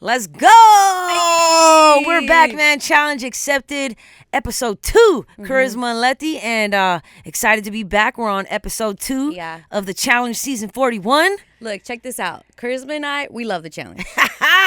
Let's go! Hey. We're back, man. Challenge accepted. Episode 2, Charisma and Letty. And excited to be back. We're on episode 2 of the challenge season 41. Look, check this out. Charisma and I, we love the challenge.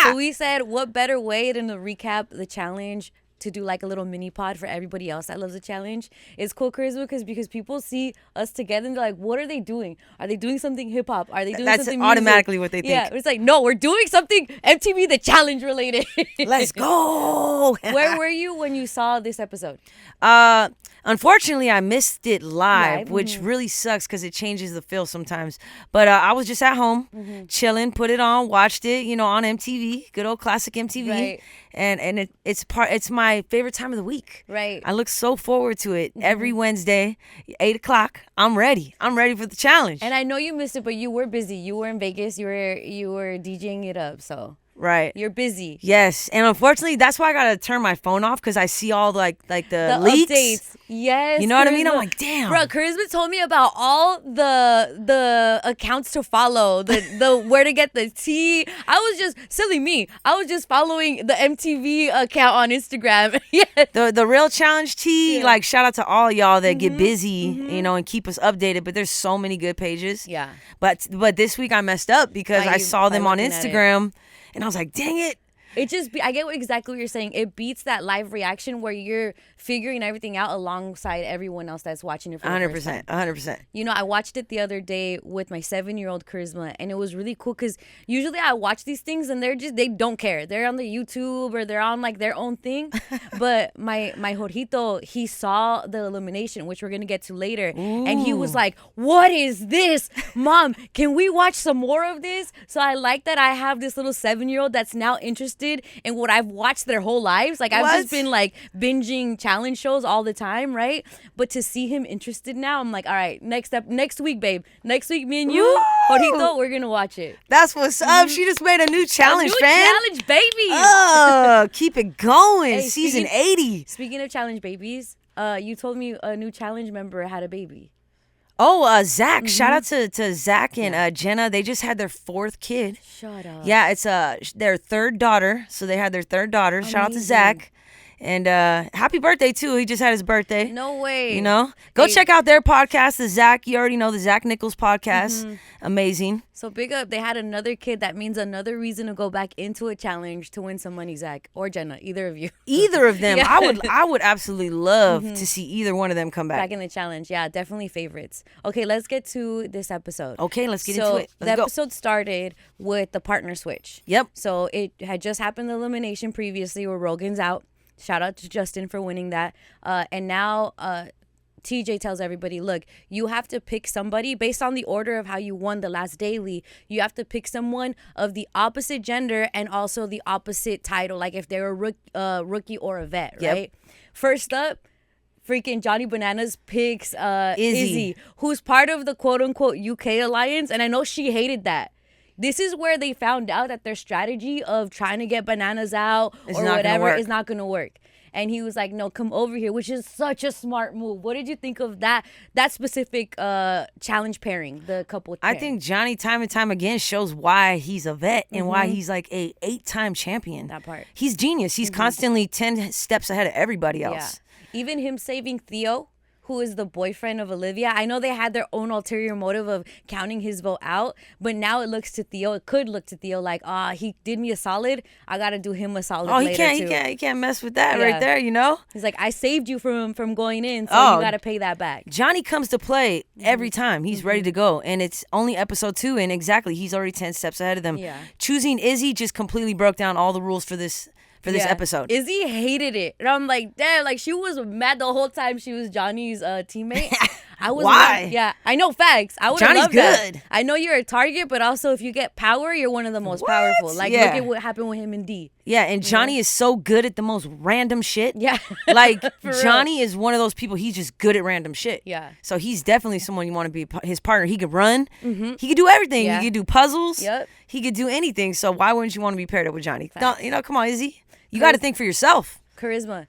So we said, what better way than to recap the challenge to do like a little mini pod for everybody else that loves the challenge. It's cool, Charisma, because people see us together and they're like, what are they doing? Are they doing something hip hop? Are they doing something music? Automatically what they think. Yeah, it's like, no, we're doing something MTV The Challenge related. Let's go. Where were you when you saw this episode? Unfortunately, I missed it live, which really sucks because it changes the feel sometimes. But I was just at home, chilling, put it on, watched it, on MTV, good old classic MTV. Right. And it's my favorite time of the week. Right. I look so forward to it every Wednesday, 8 o'clock. I'm ready for the challenge. And I know you missed it, but you were busy. You were in Vegas. You were DJing it up, so. Right. You're busy. Yes. And unfortunately, that's why I got to turn my phone off because I see all the leaks. Updates. Yes. You know what I mean? I'm like, damn. Bro, Charisma told me about all the accounts to follow, the where to get the tea. I was just, silly me, I was just following the MTV account on Instagram. Yes. The real challenge tea, like shout out to all y'all that get busy, and keep us updated. But there's so many good pages. Yeah. But this week I messed up because I saw them on Instagram. And I was like, dang it. I get exactly what you're saying. It beats that live reaction where you're figuring everything out alongside everyone else that's watching it for the first time. 100%. I watched it the other day with my 7-year-old Charisma, and it was really cool because usually I watch these things and they don't care. They're on the YouTube or they're on like their own thing. But my Jorgito, he saw the elimination, which we're going to get to later. Ooh. And he was like, what is this? Mom, can we watch some more of this? So I like that I have this little 7-year-old that's now interested in what I've watched their whole lives. Like, I've just been like binging challenge shows all the time, right? But to see him interested now, I'm like, all right, next week, babe. Next week, me and you, Jorgito, we're gonna watch it. That's what's up. She just made a new challenge, challenge, baby. Oh, keep it going. Hey, season 80. Speaking of challenge babies, you told me a new challenge member had a baby. Oh, Zach. Shout out to Zach and Jenna. They just had their 4th kid. Shut up. Yeah, it's their 3rd daughter. So they had their 3rd daughter. Amazing. Shout out to Zach. And happy birthday, too. He just had his birthday. No way. Go check out their podcast, the Zach. You already know the Zach Nichols podcast. Amazing. So big up. They had another kid. That means another reason to go back into a challenge to win some money, Zach or Jenna. Either of you. Either of them. Yeah. I would absolutely love to see either one of them come back. Back in the challenge. Yeah, definitely favorites. Okay, let's get to this episode. Okay, let's get into it. The episode started with the partner switch. Yep. So it had just happened the elimination previously where Rogan's out. Shout out to Justin for winning that. And now TJ tells everybody, look, you have to pick somebody based on the order of how you won the last daily. You have to pick someone of the opposite gender and also the opposite title, like if they're a rookie or a vet, right? First up, freaking Johnny Bananas picks Izzy, who's part of the quote-unquote UK alliance. And I know she hated that. This is where they found out that their strategy of trying to get Bananas out or whatever is not going to work. And he was like, no, come over here, which is such a smart move. What did you think of that specific challenge pairing, the couple pairing? I think Johnny time and time again shows why he's a vet and why he's like a 8-time champion. That part. He's genius. He's constantly 10 steps ahead of everybody else. Yeah. Even him saving Theo, who is the boyfriend of Olivia. I know they had their own ulterior motive of counting his vote out, but now it could look to Theo like, he did me a solid. I got to do him a solid he can't mess with that right there, He's like, I saved you from going in, so you got to pay that back. Johnny comes to play every time. He's ready to go, and it's only episode 2, and exactly, he's already 10 steps ahead of them. Yeah. Choosing Izzy just completely broke down all the rules for this episode. Izzy hated it. And I'm like, damn, like she was mad the whole time she was Johnny's teammate. I was Why? I know facts. I would have loved good. That. I know you're a target, but also if you get power, you're one of the most powerful. Like look at what happened with him and D. Yeah, and Johnny is so good at the most random shit. Yeah. Like Johnny is one of those people, he's just good at random shit. Yeah. So he's definitely someone you want to be his partner. He could run. He could do everything. Yeah. He could do puzzles. Yep. He could do anything. So why wouldn't you want to be paired up with Johnny? Come on, Izzy. You got to think for yourself. Charisma.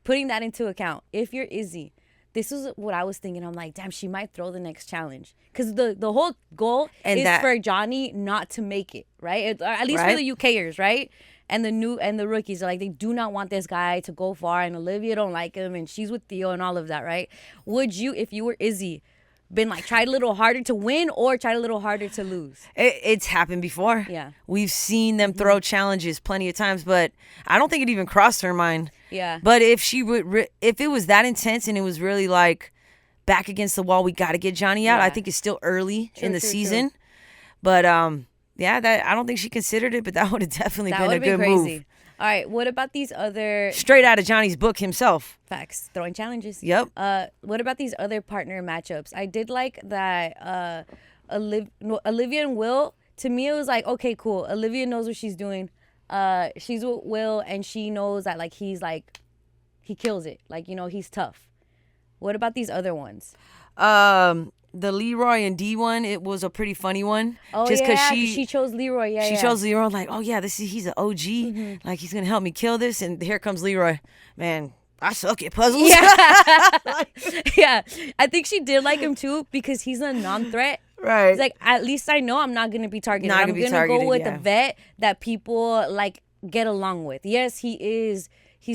Putting that into account. If you're Izzy, this is what I was thinking. I'm like, damn, she might throw the next challenge. Because the whole goal And is for Johnny not to make it, right? At least for the UKers, right? And the rookies are like, they do not want this guy to go far, and Olivia don't like him, and she's with Theo and all of that, right? Would you, if you were Izzy, been like tried a little harder to win or tried a little harder to lose? It's happened before. Yeah. We've seen them throw challenges plenty of times, but I don't think it even crossed her mind. Yeah. But if she would, if it was that intense and it was really like back against the wall, we got to get Johnny out. I think it's still early in the season. True. But yeah, that I don't think she considered it, but that would have definitely been a good move. All right, what about these other... Straight out of Johnny's book himself. Facts. Throwing challenges. Yep. What about these other partner matchups? I did like that Olivia and Will, to me, it was like, okay, cool. Olivia knows what she's doing. She's with Will, and she knows that, like, he's, like, he kills it. Like, you know, he's tough. What about these other ones? The Leroy and D one, it was a pretty funny one. Oh, just yeah, she chose Leroy. Yeah, she chose Leroy. Like, oh yeah, he's an OG. Mm-hmm. Like, he's gonna help me kill this. And here comes Leroy. Man, I suck at puzzles. Yeah, yeah. I think she did like him too because he's a non-threat. Right. It's like, at least I know I'm not gonna be targeted. I'm gonna go with a vet that people like get along with. Yes, he's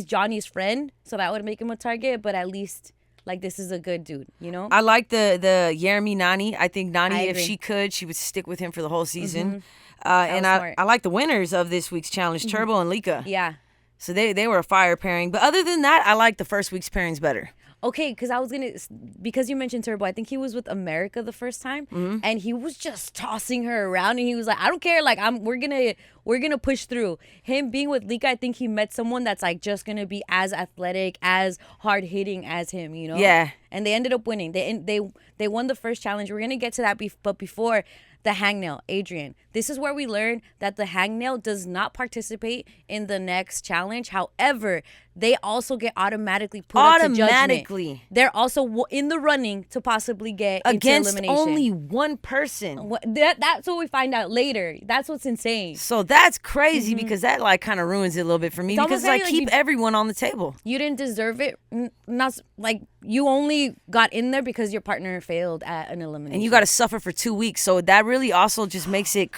Johnny's friend, so that would make him a target. But at least, like, this is a good dude, you know? I like the Jeremy Nani. I think Nani, if she could, she would stick with him for the whole season. And I like the winners of this week's challenge, Turbo and Lika. Yeah. So they were a fire pairing. But other than that, I like the first week's pairings better. Okay, because you mentioned Turbo, I think he was with America the first time, and he was just tossing her around, and he was like, I don't care, like, we're gonna push through. Him being with Lika, I think he met someone that's like just gonna be as athletic, as hard hitting as him, you know? Yeah. And they ended up winning. They won the first challenge. We're gonna get to that, but before, the hangnail, Adrian. This is where we learn that the hangnail does not participate in the next challenge. However, they also get automatically put up to judgment. They're also in the running to possibly get against into elimination. Only one person. That's what we find out later. That's what's insane. So that's crazy because that like kind of ruins it a little bit for me because like keep everyone on the table. You didn't deserve it. Not like you only got in there because your partner failed at an elimination. And you got to suffer for 2 weeks. So that really also just makes it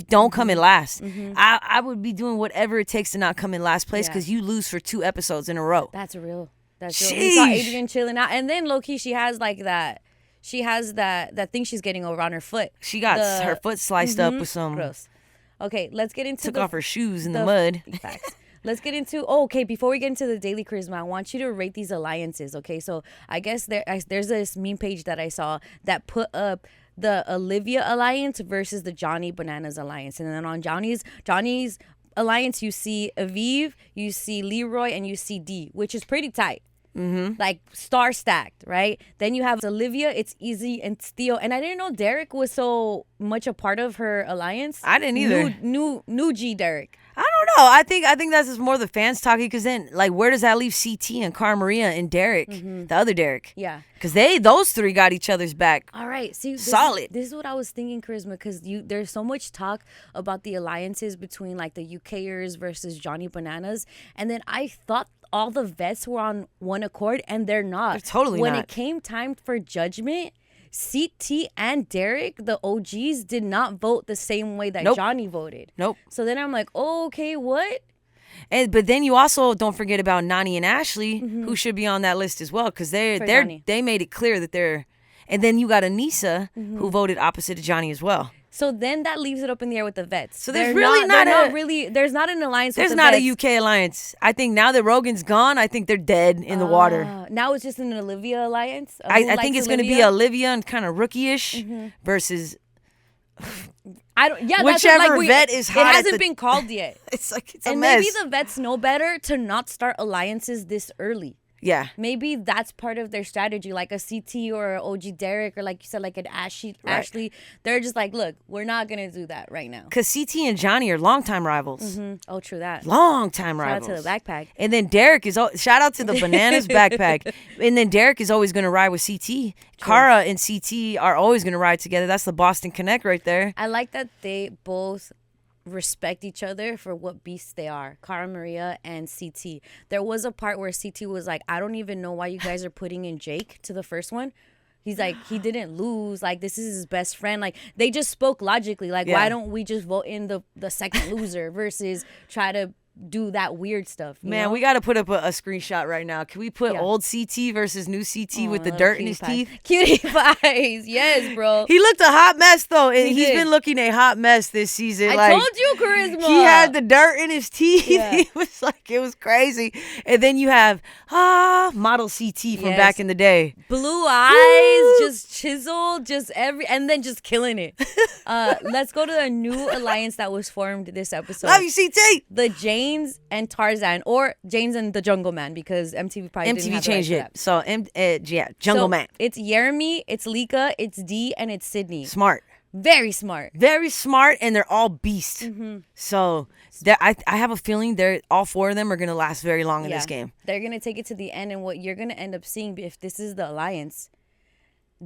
don't come in last. I would be doing whatever it takes to not come in last place because you lose for 2 episodes in a row. That's real. We saw Adrian chilling out, and then low-key she has like that. She has that thing she's getting over on her foot. She got her foot sliced up with some. Gross. Okay, let's get into. Took off her shoes in the mud. Facts. Let's get into. Oh, okay. Before we get into the daily charisma, I want you to rate these alliances. Okay, so I guess there's this meme page that I saw that put up the Olivia alliance versus the Johnny Bananas alliance, and then on Johnny's alliance, you see Aviv, you see Leroy, and you see D, which is pretty tight. Like star stacked, right? Then you have Olivia, it's Easy, and Theo. And I didn't know Derek was so much a part of her alliance. I didn't either. New G Derek. I don't know. I think that's just more the fans talking because then, like, where does that leave CT and Cara Maria and Derek, the other Derek? Yeah. Because those three got each other's back. All right. See, solid. This is what I was thinking, Charisma, because there's so much talk about the alliances between, like, the UKers versus Johnny Bananas. And then I thought all the vets were on one accord, and they're not. They're totally when not. When it came time for judgment, CT and Derek, the OGs, did not vote the same way that Johnny voted. Nope. So then I'm like, oh, okay, what? But then you also don't forget about Nani and Ashley, who should be on that list as well, because they made it clear that they're. And then you got Anissa, who voted opposite of Johnny as well. So then that leaves it up in the air with the vets. So there's there's not an alliance. There's not a UK alliance. I think now that Rogan's gone, I think they're dead in the water. Now it's just an Olivia alliance. I think it's going to be Olivia and kind of rookie-ish versus. Whichever vet is hot. It hasn't been called yet. It's a mess. And maybe the vets know better to not start alliances this early. Yeah. Maybe that's part of their strategy, like a CT or OG Derek, or like you said, like an Ashley. They're just like, look, we're not going to do that right now. Because CT and Johnny are longtime rivals. Oh, true that. Longtime rivals. Shout out to the backpack. And then Derek is, shout out to the Bananas backpack. And then Derek is always going to ride with CT. Cara and CT are always going to ride together. That's the Boston Connect right there. I like that they both respect each other for what beasts they are. Cara Maria and CT. There was a part where CT was like, I don't even know why you guys are putting in Jake to the first one. He's like, he didn't lose. Like, this is his best friend. Like, they just spoke logically. Like, why don't we just vote in the second loser versus try to do that weird stuff? Man, we got to put up a screenshot right now. Can we put old CT versus new CT with the dirt in his teeth? Cutie pies. Yes, bro. He looked a hot mess, though. He's been looking a hot mess this season. I told you, Charisma. He had the dirt in his teeth. Yeah. It was crazy. And then you have model CT from back in the day. Blue eyes, just chiseled, and then just killing it. Let's go to a new alliance that was formed this episode. Love you, CT. The Janes and Tarzan, or Janes and the Jungle Man, because MTV probably didn't have changed the right it. So, Jungle Man. It's Jeremy, it's Lika, it's Dee, and it's Sydney. Smart. Very smart. Very smart, and they're all beasts. Mm-hmm. So, I have a feeling all four of them are going to last very long in this game. They're going to take it to the end, and what you're going to end up seeing, if this is the alliance,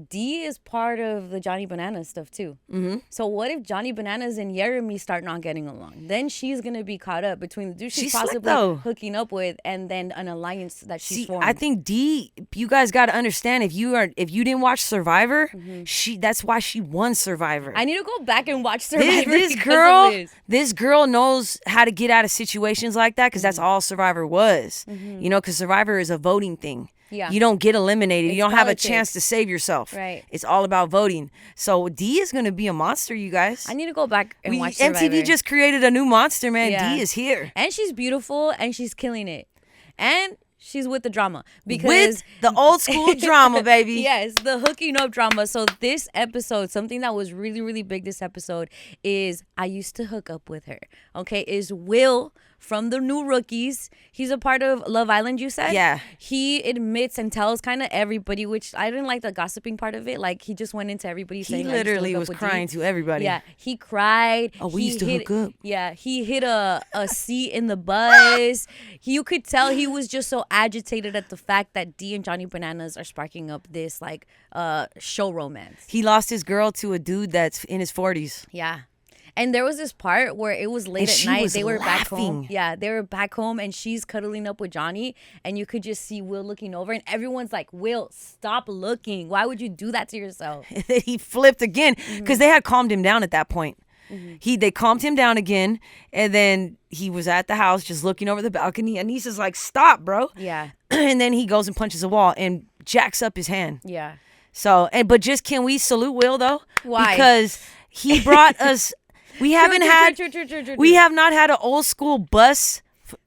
Dee is part of the Johnny Bananas stuff too. Mm-hmm. So what if Johnny Bananas and Jeremy start not getting along? Then she's gonna be caught up between the dude she's possibly hooking up with, and then an alliance that she's formed. I think Dee, you guys got to understand, if you didn't watch Survivor, that's why she won Survivor. I need to go back and watch Survivor. This girl knows how to get out of situations like that, because that's all Survivor was. Because Survivor is a voting thing. Yeah. You don't get eliminated. You don't have a chance to save yourself. Right. It's all about voting. So Dee is going to be a monster, you guys. I need to go back and watch Survivor. MTV just created a new monster, man. Yeah. Dee is here. And she's beautiful, and she's killing it. And she's with the drama. With the old school drama, baby. Yes, the hooking up drama. So this episode, something that was really, really big this episode is I used to hook up with her. Okay, is Will from the New Rookies. He's a part of Love Island, you said? Yeah. He admits and tells kind of everybody, which I didn't like the gossiping part of it. Like, he just went into everybody saying, he literally was crying to everybody. Yeah, he cried. Oh, we used to hook up. Yeah, he hit a seat in the bus. You could tell he was just so agitated at the fact that Dee and Johnny Bananas are sparking up this, like, show romance. He lost his girl to a dude that's in his 40s. Yeah. And there was this part where it was late at night. They were back home. Yeah, they were back home, and she's cuddling up with Johnny, and you could just see Will looking over, and everyone's like, Will, stop looking. Why would you do that to yourself? He flipped again, because they had calmed him down at that point. They calmed him down again, and then he was at the house just looking over the balcony, and Anissa's like, stop, bro. Yeah. And then he goes and punches a wall and jacks up his hand. Yeah. So, but just, can we salute Will, though? Why? Because he brought us... We have not had an old school bus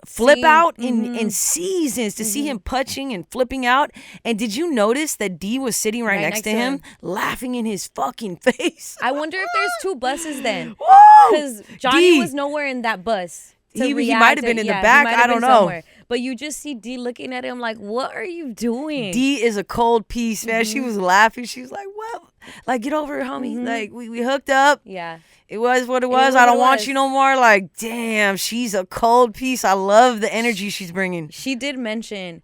flip out in seasons to see him punching and flipping out. And did you notice that Dee was sitting right next to him, laughing in his fucking face? I wonder if there's two buses then. Because Johnny was nowhere in that bus. He might have been in the back. I don't know. Somewhere. But you just see Dee looking at him like, what are you doing? Dee is a cold piece, man. She was laughing. She was like, what? Like, get over it, homie. Like, we hooked up. Yeah. It was what it was. I don't want you no more. Like, damn, she's a cold piece. I love the energy she's bringing. She did mention,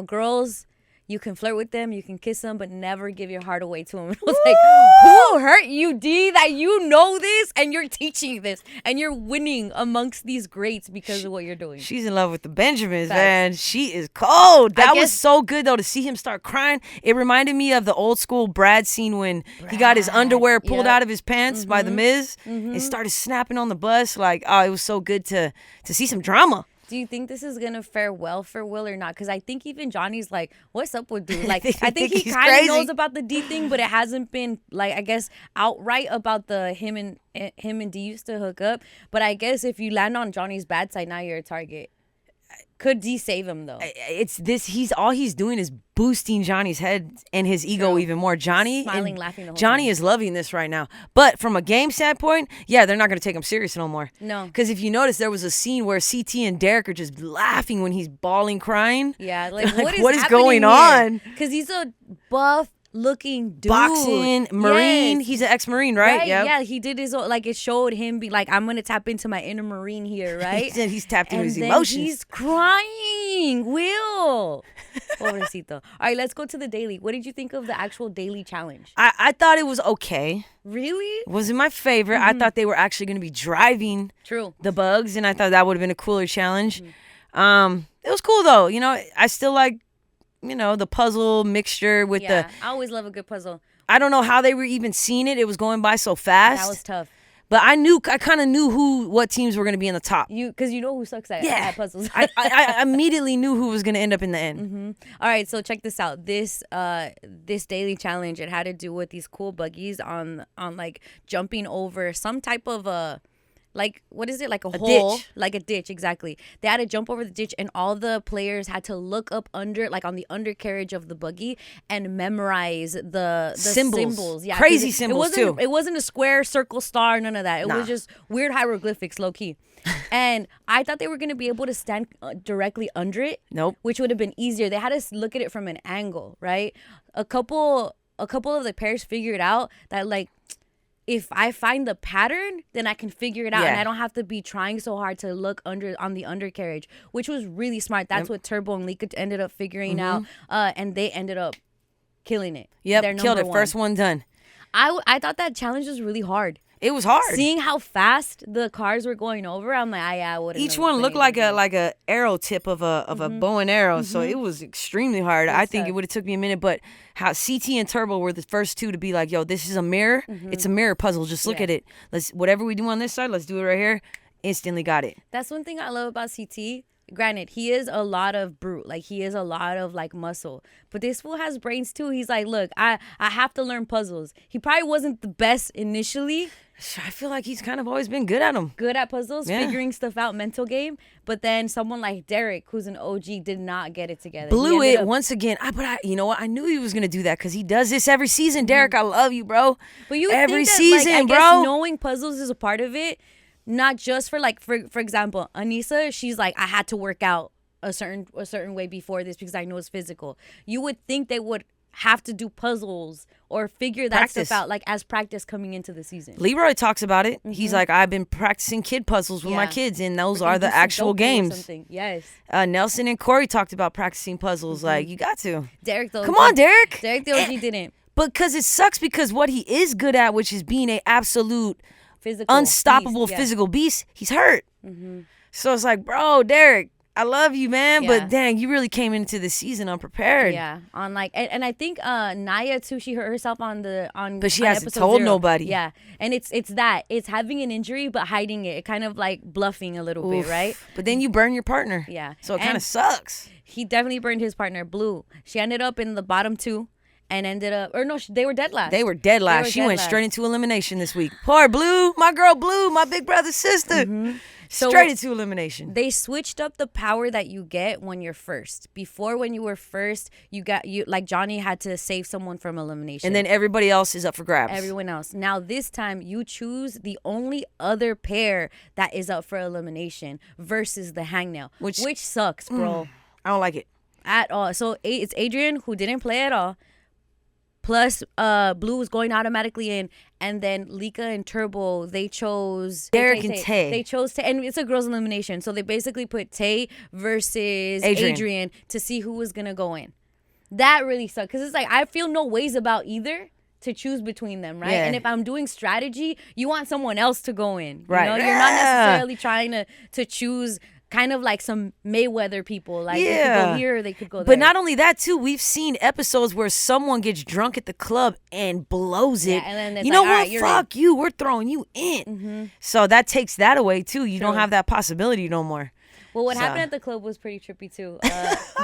girls, you can flirt with them, you can kiss them, but never give your heart away to them. I was like, who hurt you, Dee, that you know this and you're teaching this and you're winning amongst these greats because of what you're doing? She's in love with the Benjamins, man. She is cold. That was so good, though, to see him start crying. It reminded me of the old school Brad scene when he got his underwear pulled out of his pants by the Miz and started snapping on the bus. Like, oh, it was so good to see some drama. Do you think this is going to fare well for Will or not? Because I think even Johnny's like, what's up with dude? Like, I think he kind of knows about the D thing, but it hasn't been, like, I guess, outright about the him and D used to hook up. But I guess if you land on Johnny's bad side, now you're a target. Could D save him, though? It's this. All he's doing is boosting Johnny's head and his ego even more. Johnny laughing the whole Johnny time. is loving this right now. But from a game standpoint, yeah, they're not going to take him serious no more. No. Because if you notice, there was a scene where CT and Derek are just laughing when he's bawling, crying. Yeah, like what is going on? Because he's a buff looking dude. Boxing, Marine. Yes. He's an ex-Marine, right? Yep. Yeah, he did his own, like, it showed him be like, I'm going to tap into my inner Marine here, right? He's tapped into his then emotions. He's crying. Dang, Will. Pobrecito. All right, let's go to the daily. What did you think of the actual daily challenge? I thought it was okay. Really? It wasn't my favorite. I thought they were actually going to be driving the bugs, and I thought that would have been a cooler challenge. It was cool, though. You know, I still like, you know, the puzzle mixture with I always love a good puzzle. I don't know how they were even seeing it. It was going by so fast. That was tough. But I kind of knew what teams were going to be in the top. Because you know who sucks at puzzles. I immediately knew who was going to end up in the end. All right, so check this out. This daily challenge, it had to do with these cool buggies on like jumping over some type of like, what is it? Like a hole. Ditch. Like a ditch, exactly. They had to jump over the ditch, and all the players had to look up under, like on the undercarriage of the buggy, and memorize the symbols. Yeah, crazy symbols, too. It wasn't a square, circle, star, none of that. It was just weird hieroglyphics, low key. And I thought they were going to be able to stand directly under it. Nope. Which would have been easier. They had to look at it from an angle, right? A couple of the pairs figured out that, like, if I find the pattern, then I can figure it out, and I don't have to be trying so hard to look on the undercarriage, which was really smart. That's what Turbo and Lika ended up figuring out, and they ended up killing it. Yep, killed it. First one done. I thought that challenge was really hard. It was hard. Seeing how fast the cars were going over, I'm like, I wouldn't. Each one looked like a arrow tip of a bow and arrow, so it was extremely hard. I think it would have took me a minute, but how CT and Turbo were the first two to be like, yo, this is a mirror. It's a mirror puzzle. Just look at it. Whatever we do on this side, let's do it right here. Instantly got it. That's one thing I love about CT. Granted, he is a lot of brute, like he is a lot of like muscle, but this fool has brains too. He's like, look, I have to learn puzzles. He probably wasn't the best initially. I feel like he's kind of always been good at them. Good at puzzles, figuring stuff out, mental game. But then someone like Derek, who's an OG, did not get it together. Blew it once again. You know what? I knew he was gonna do that because he does this every season. Derek, I love you, bro. But you every think that, season, like, I bro. guess knowing puzzles is a part of it. Not just for like for example, Anissa, she's like, I had to work out a certain way before this because I know it's physical. You would think they would have to do puzzles or figure that stuff out like as practice coming into the season. Leroy talks about it. He's like, I've been practicing kid puzzles with my kids, and those are the actual games. Yes. Nelson and Corey talked about practicing puzzles. Like, you got to. Derek, though. Come on, Derek. Derek, the OG didn't. Because it sucks because what he is good at, which is being an absolute unstoppable physical beast, he's hurt. So it's like, bro, Derek, I love you, man, but dang, you really came into the season unprepared. Yeah, on like, and I think Naya too. She hurt herself but she hasn't told nobody. Yeah, and it's having an injury but hiding it. It kind of like bluffing a little bit, right? But then you burn your partner. Yeah, so it kind of sucks. He definitely burned his partner, Blue. She ended up in the bottom two. And ended up, or no, they were dead last. They were dead last. She went straight into elimination this week. Poor Blue, my girl Blue, my big brother's sister. Straight into elimination. They switched up the power that you get when you're first. Before, when you were first, you like Johnny had to save someone from elimination. And then everybody else is up for grabs. Everyone else. Now this time, you choose the only other pair that is up for elimination versus the hangnail, which sucks, bro. I don't like it at all. So it's Adrian, who didn't play at all. Plus, Blue was going automatically in, and then Lika and Turbo, they chose Derek and Tay. They chose Tay, and it's a girls' elimination, so they basically put Tay versus Adrian to see who was gonna go in. That really sucked because it's like I feel no ways about either to choose between them, right? Yeah. And if I'm doing strategy, you want someone else to go in, right? You know? You're not necessarily trying to choose. Kind of like some Mayweather people, like they could go here or they could go there. But not only that, too, we've seen episodes where someone gets drunk at the club and blows it. And then you know what? Fuck you. We're throwing you in. So that takes that away, too. You don't have that possibility no more. Well, what happened at the club was pretty trippy, too.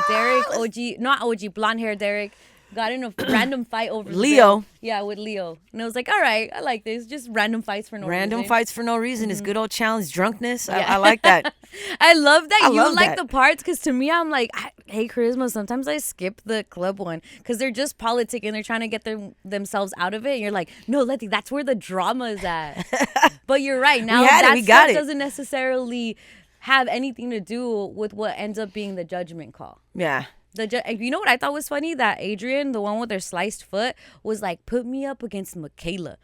Derek, not OG, blonde hair Derek, got in a random fight over Leo. Yeah, with Leo. And I was like, all right, I like this. Just random fights for no reason. Random fights for no reason. It's good old challenge drunkenness. I like that. I love that you like the parts because to me, I'm like, hey, Charisma, sometimes I skip the club one because they're just politicking. They're trying to get themselves out of it. And you're like, no, Letty, that's where the drama is at. But you're right. Now that stuff doesn't necessarily have anything to do with what ends up being the judgment call. Yeah. You know what I thought was funny? That Adrian, the one with her sliced foot, was like, put me up against Michaela.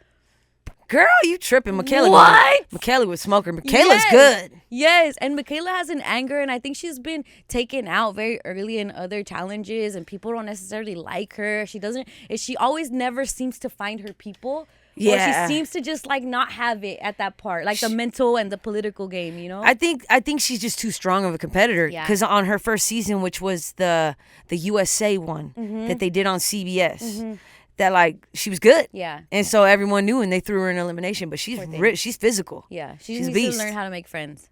Girl, you tripping. Michaela. What? Michaela was smoking. Michaela's good. Yes. And Michaela has an anger, and I think she's been taken out very early in other challenges, and people don't necessarily like her. She always never seems to find her people. Yeah. Or she seems to just like not have it at that part, like the mental and the political game, you know? I think she's just too strong of a competitor. Because on her first season, which was the USA one that they did on CBS, that like she was good. Yeah. And so everyone knew, and they threw her in elimination. But she's she's physical. Yeah. She's needs to learn how to make friends.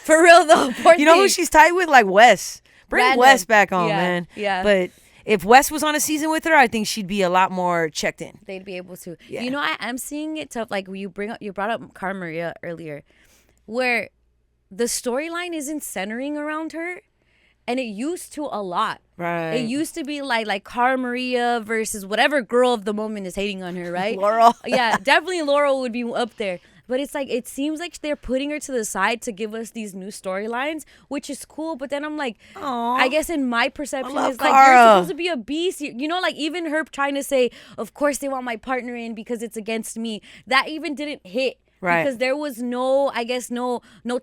For real though. You know who she's tight with? Like Wes. Bring Wes back on, man. Yeah. But if Wes was on a season with her, I think she'd be a lot more checked in. They'd be able to. Yeah. You know, I am seeing it tough. Like you brought up Cara Maria earlier, where the storyline isn't centering around her, and it used to a lot. Right. It used to be like Cara Maria versus whatever girl of the moment is hating on her, right? Laurel. Yeah, definitely Laurel would be up there. But it's like, it seems like they're putting her to the side to give us these new storylines, which is cool. But then I'm like, aww, I guess in my perception, it's like, Cara. you're supposed to be a beast. You know, like even her trying to say, of course they want my partner in because it's against me. That even didn't hit. Right. Because there was no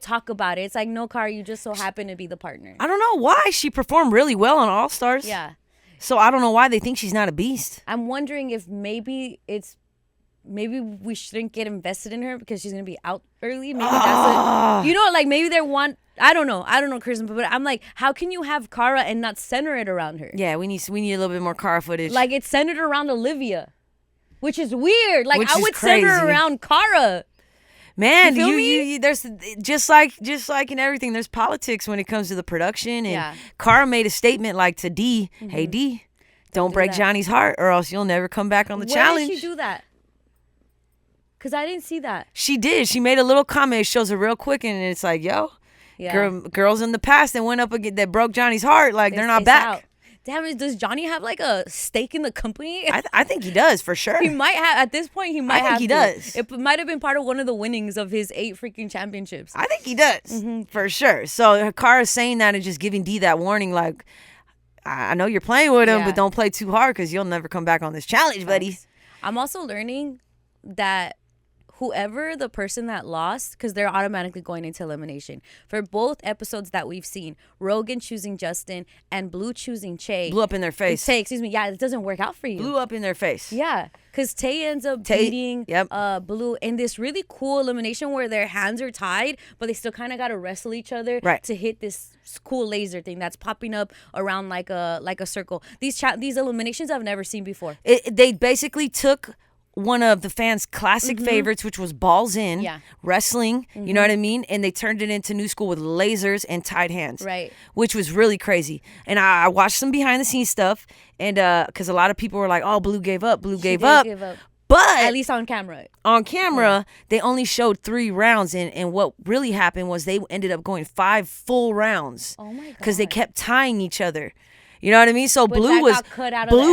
talk about it. It's like, no, Cara, you just so happen to be the partner. I don't know why. She performed really well on All Stars. Yeah. So I don't know why they think she's not a beast. I'm wondering if maybe we shouldn't get invested in her because she's gonna be out early. Maybe that's you know, like maybe they want. I don't know, Kristen, but I'm like, how can you have Cara and not center it around her? Yeah, we need a little bit more Cara footage. Like it's centered around Olivia, which is weird. Like Which I is would crazy. center Cara. Man, You feel you there's just like in everything, there's politics when it comes to the production. And Cara made a statement like to D, hey D, don't break Johnny's heart or else you'll never come back on the challenge. Where did she do that? Because I didn't see that. She did. She made a little comment. It shows it real quick, and it's like, yo, girls in the past that went up again that broke Johnny's heart, like they're not back. Out. Damn it! Does Johnny have like a stake in the company? I think he does for sure. He might have at this point. I think he does. It might have been part of one of the winnings of his 8 freaking championships. I think he does for sure. So Cara's saying that and just giving D that warning, like, I know you're playing with him, but don't play too hard because you'll never come back on this challenge, buddy. I'm also learning that whoever the person that lost, because they're automatically going into elimination. For both episodes that we've seen, Rogan choosing Justin and Blue choosing Che. Blew up in their face. Tay, excuse me. Yeah, it doesn't work out for you. Blew up in their face. Yeah, because Tay ends up beating Blue in this really cool elimination where their hands are tied, but they still kind of got to wrestle each other to hit this cool laser thing that's popping up around like a circle. These eliminations I've never seen before. They basically took one of the fans' classic favorites, which was balls in, wrestling, you know what I mean? And they turned it into new school with lasers and tied hands. Right. Which was really crazy. And I watched some behind the scenes stuff, and because a lot of people were like, oh, Blue gave up. Blue gave up. But at least on camera. They only showed 3 rounds, and what really happened was they ended up going 5 full rounds. Oh my god! Because they kept tying each other. You know what I mean? So but Blue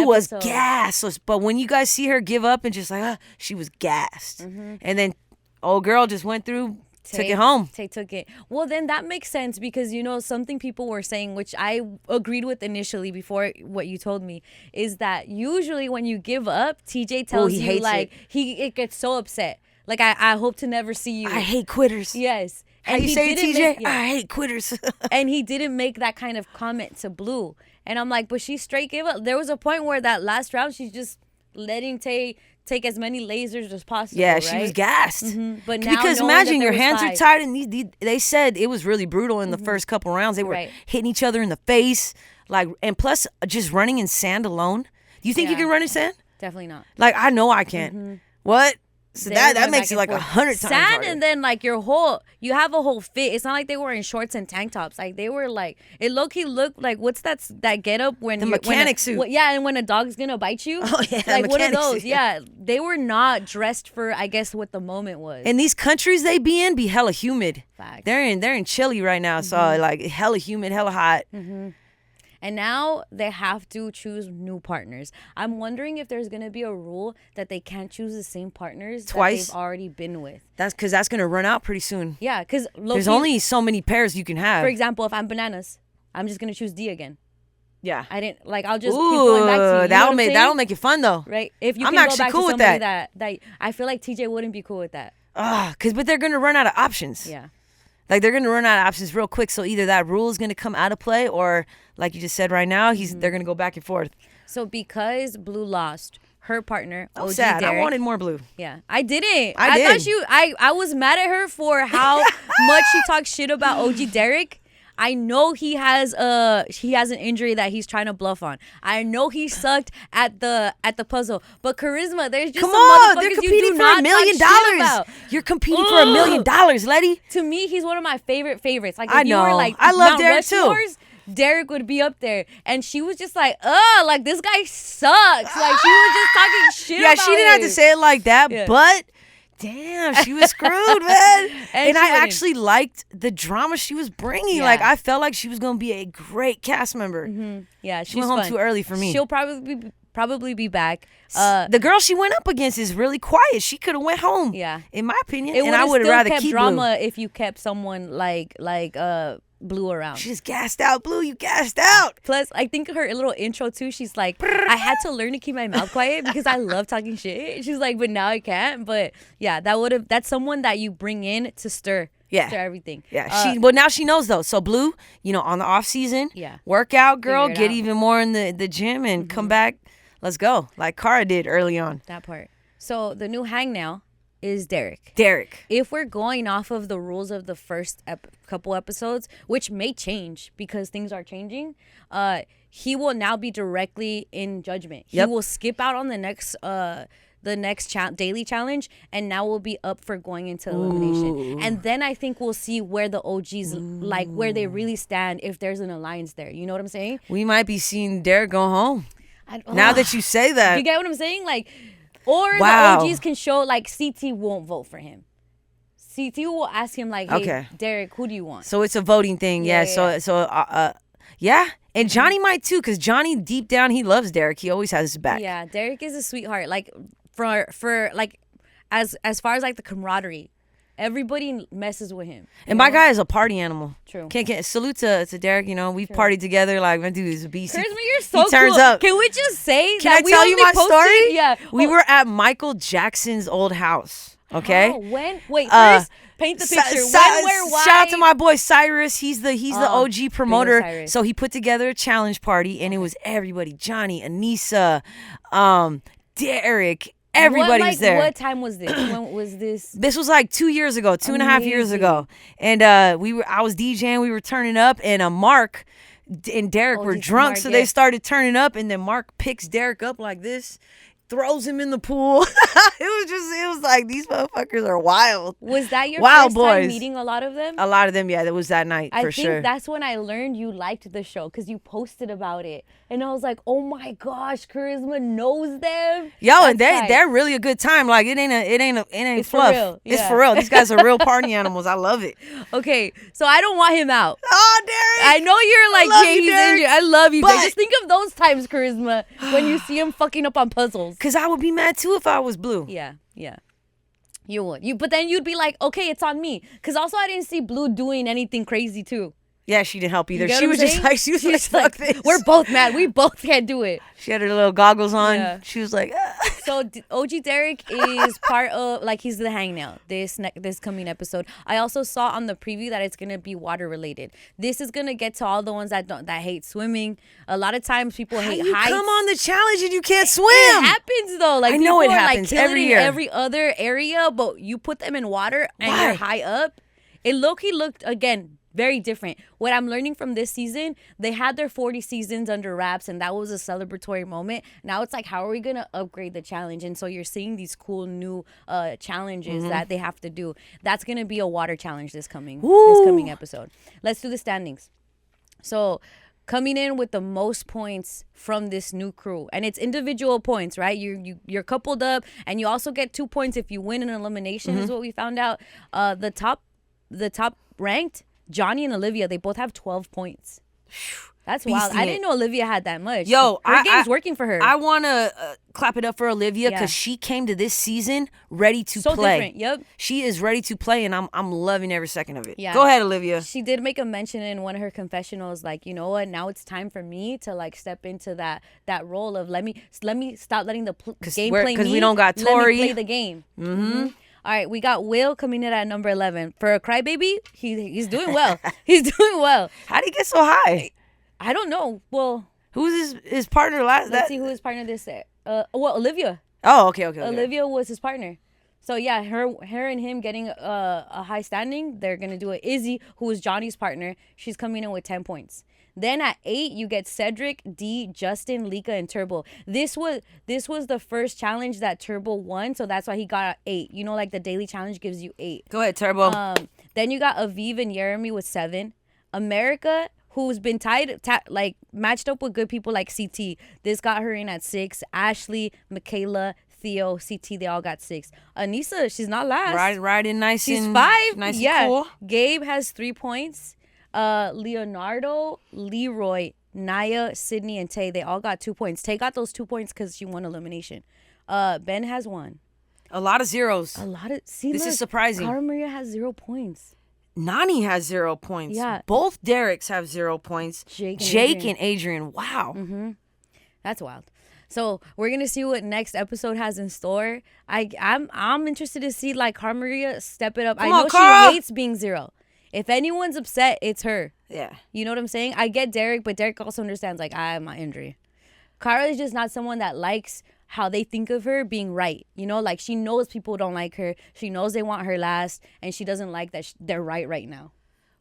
was gassed. But when you guys see her give up and just like, she was gassed. And then old girl just went through, took it home. Tay took it. Well, then that makes sense because, you know, something people were saying, which I agreed with initially before what you told me, is that usually when you give up, TJ tells you like, it gets so upset. Like, I hope to never see you. I hate quitters. Yes. How you say, TJ? I hate quitters. And he didn't make that kind of comment to Blue. And I'm like, but she straight gave up. There was a point where that last round, she's just letting Tay take as many lasers as possible. Yeah, she was gassed. But now, because imagine your hands are tied, and they said it was really brutal in the first couple rounds. They were hitting each other in the face, like, and plus just running in sand alone. Do you think you can run in sand? Definitely not. Like, I know I can't. What? So that makes it like 100 times sand harder. And then like you have a whole fit. It's not like they were in shorts and tank tops. Like they were like, it low-key looked like, what's that get up when the mechanic suit? And when a dog's gonna bite you. Oh yeah, like one of those. Suit. Yeah, they were not dressed for, I guess, what the moment was. And these countries they be in be hella humid. Fact. They're in Chile right now, so like hella humid, hella hot. And now they have to choose new partners. I'm wondering if there's going to be a rule that they can't choose the same partners twice that they've already been with. That's because that's going to run out pretty soon. Yeah, because there's only so many pairs you can have. For example, if I'm Bananas, I'm just going to choose D again. Yeah. I didn't like. I'll just keep going back to you. You That'll make it fun though. Right? If you I'm can actually go back cool to with somebody that. that I feel like TJ wouldn't be cool with that. But they're gonna run out of options. Yeah. Like they're gonna run out of options real quick. So either that rule is gonna come out of play, or like you just said right now, they're gonna go back and forth. So because Blue lost, her partner, OG Sad. Derek, I wanted more Blue. Yeah, I didn't. I did. Thought I was mad at her for how much she talks shit about OG Derek. I know he has an injury that he's trying to bluff on. I know he sucked at the puzzle. But Charisma, there's just Come some on, motherfuckers they're you competing do for not $1 million. talk shit about. You're competing for $1 million, Letty. To me, he's one of my favorites. Like if I you were know. like I love Mount Derek too. Rushmores, Derek would be up there. And she was just like, like this guy sucks. Like she was just talking shit Yeah, about she didn't have to say it like that, Yeah. but damn, she was screwed, man. And I wouldn't. actually liked the drama she was bringing. Yeah. Like I felt like she was gonna be a great cast member. Yeah, She went home too early for me. She'll probably be back. The girl she went up against is really quiet. She could have went home. Yeah. In my opinion, It and I would have rather kept keep drama Blue. if you kept someone like Blue around. She just gassed out, Blue. You gassed out. Plus, I think her little intro too. She's like, I had to learn to keep my mouth quiet because I love talking shit. She's like, but now I can't. But yeah, that's someone that you bring in to stir. Yeah. Stir everything. Yeah. But now she knows though. So Blue, on the off season, Yeah. work out, girl. Figure it Get out. even more in the gym and come back. Let's go. Like Cara did early on. That part. So the new hang now is Derek. If we're going off of the rules of the first couple episodes, which may change because things are changing, he will now be directly in judgment. Yep. He will skip out on the next daily challenge, and now we'll be up for going into elimination. And then I think we'll see where the OGs like where they really stand if there's an alliance there. You know what I'm saying? We might be seeing Derek go home. Now that you say that. You get what I'm saying? Like, or Wow. the OGs can show like CT won't vote for him. CT will ask him like, "Hey, Okay. Derek, who do you want?" So it's a voting thing. Yeah. Yeah. And Johnny might too, because Johnny deep down he loves Derek. He always has his back. Yeah, Derek is a sweetheart. Like for like as far as like the camaraderie, everybody messes with him. And my guy is a party animal. True. Can't salute to Derek. We've partied together. Like my dude is a beast. Charisma, you're so he turns cool. up. Can we just say Can that I we tell you only my posted- story? Yeah. We were at Michael Jackson's old house. Okay. Oh, when? Wait, first paint the picture. When, where, why? Shout out to my boy Cyrus. He's the OG promoter. Cyrus. So he put together a challenge party, and it was everybody: Johnny, Anissa, Derek. Everybody was there. What time was this? When was this? This was like 2 years ago, 2.5 years ago, and I was DJing. We were turning up, and Mark and Derek were drunk, so they started turning up, and then Mark picks Derek up like this, throws him in the pool. It was like these motherfuckers are wild. Was that your Wild first boys. time meeting a lot of them? A lot of them, yeah. That was that night I for think sure. that's when I learned you liked the show because you posted about it, and I was like, "Oh my gosh, Charisma knows them." Yo, and That's tight. they're really a good time. Like it ain't It's for fluff. real, It's yeah. for real. These guys are real party animals. I love it. Okay, so I don't want him out. Oh, Derek. I know you're like, love yeah, you, he's Derek, injured. I love you, but- but just think of those times, Charisma, when you see him fucking up on puzzles. Cause I would be mad too if I was Blue. Yeah. You would. But then you'd be like, okay, it's on me. Because also I didn't see Blue doing anything crazy too. Yeah, she didn't help either. You get She what was I'm just saying? like, she was like, fuck this. We're both mad. We both can't do it. She had her little goggles on. Yeah. She was like, ah. So OG Derek is part of, like, he's the hang now this coming episode. I also saw on the preview that it's gonna be water related. This is gonna get to all the ones that hate swimming. A lot of times people hate you heights. come on the challenge and you can't swim. It happens though. Like I know people it are, happens like, killing every in year. every other area, but you put them in water and Why? you're high up. It low-key looked again very different. What I'm learning from this season, they had their 40 seasons under wraps, and that was a celebratory moment. Now it's like, how are we gonna upgrade the challenge? And so you're seeing these cool new challenges that they have to do. That's gonna be a water challenge this coming episode. Let's do the standings. So coming in with the most points from this new crew, and it's individual points, right? You're coupled up, and you also get 2 points if you win an elimination. Is what we found out. The top ranked, Johnny and Olivia, they both have 12 points. That's wild. I didn't know Olivia had that much. Yo, her game's working for her. I want to clap it up for Olivia because she came to this season ready to play. So different. Yep. She is ready to play, and I'm loving every second of it. Yeah. Go ahead, Olivia. She did make a mention in one of her confessionals, like, you know what? Now it's time for me to like step into that role of let me stop letting the game play me. Because we don't got Tori. Let me play the game. Mm-hmm. All right, we got Will coming in at number 11 for a crybaby. He's doing well. He's doing well. How did he get so high? I don't know. Well, who's his partner last? Let's see who his partner this. Olivia. Oh, okay. Olivia was his partner. So yeah, her and him getting a high standing. They're gonna do it. Izzy, who was Johnny's partner, she's coming in with 10 points. Then at 8, you get Cedric, D, Justin, Lika, and Turbo. This was the first challenge that Turbo won, so that's why he got 8. You know, like the daily challenge gives you 8. Go ahead, Turbo. Then you got Aviv and Jeremy with 7. America, who's been matched up with good people like CT. This got her in at 6. Ashley, Michaela, Theo, CT, they all got 6. Anissa, she's not last. Riding nice. She's 5. Nice and cool. Gabe has 3 points. Leonardo, Leroy, Naya, Sydney, and Tay, they all got 2 points. Tay got those 2 points because she won elimination. Ben has 1. A lot of zeros. This is surprising. Cara Maria has 0 points. Nani has 0 points. Yeah. Both Dereks have 0 points. Jake and Adrian. Wow. Mm-hmm. That's wild. So we're gonna see what next episode has in store. I'm interested to see like Cara Maria step it up. I know she hates being 0. If anyone's upset, it's her. Yeah. You know what I'm saying? I get Derek, but Derek also understands, like, I have my injury. Cara is just not someone that likes how they think of her being right. You know, like, she knows people don't like her. She knows they want her last, and she doesn't like that they're right now.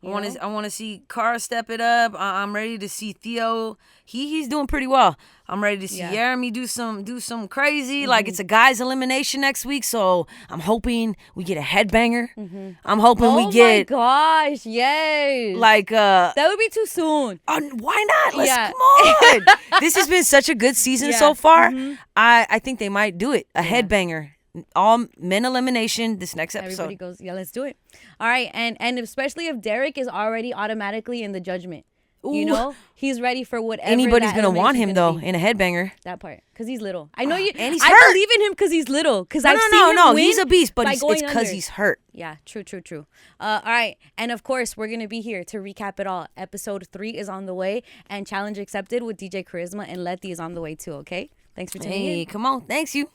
I want to see Cara step it up. I'm ready to see Theo. He's doing pretty well. I'm ready to see Jeremy do some crazy. Mm-hmm. Like it's a guys elimination next week, so I'm hoping we get a headbanger. Mm-hmm. I'm hoping we get. Oh my gosh! Yes. Like that would be too soon. Why not? Come on. This has been such a good season so far. Mm-hmm. I think they might do it. A headbanger. All men elimination this next episode. Everybody goes, let's do it. All right, and especially if Derek is already automatically in the judgment. Ooh. You know, he's ready for whatever. Anybody's gonna want him though in a headbanger. That part, because he's little. I know you. And he's hurt. I believe in him because he's little. Because I've seen him win. He's a beast, but it's because he's hurt. Yeah, true. All right, and of course we're gonna be here to recap it all. Episode 3 is on the way, and challenge accepted with DJ Charisma and Letty is on the way too. Okay, thanks for tuning in. Hey, come on, thanks you.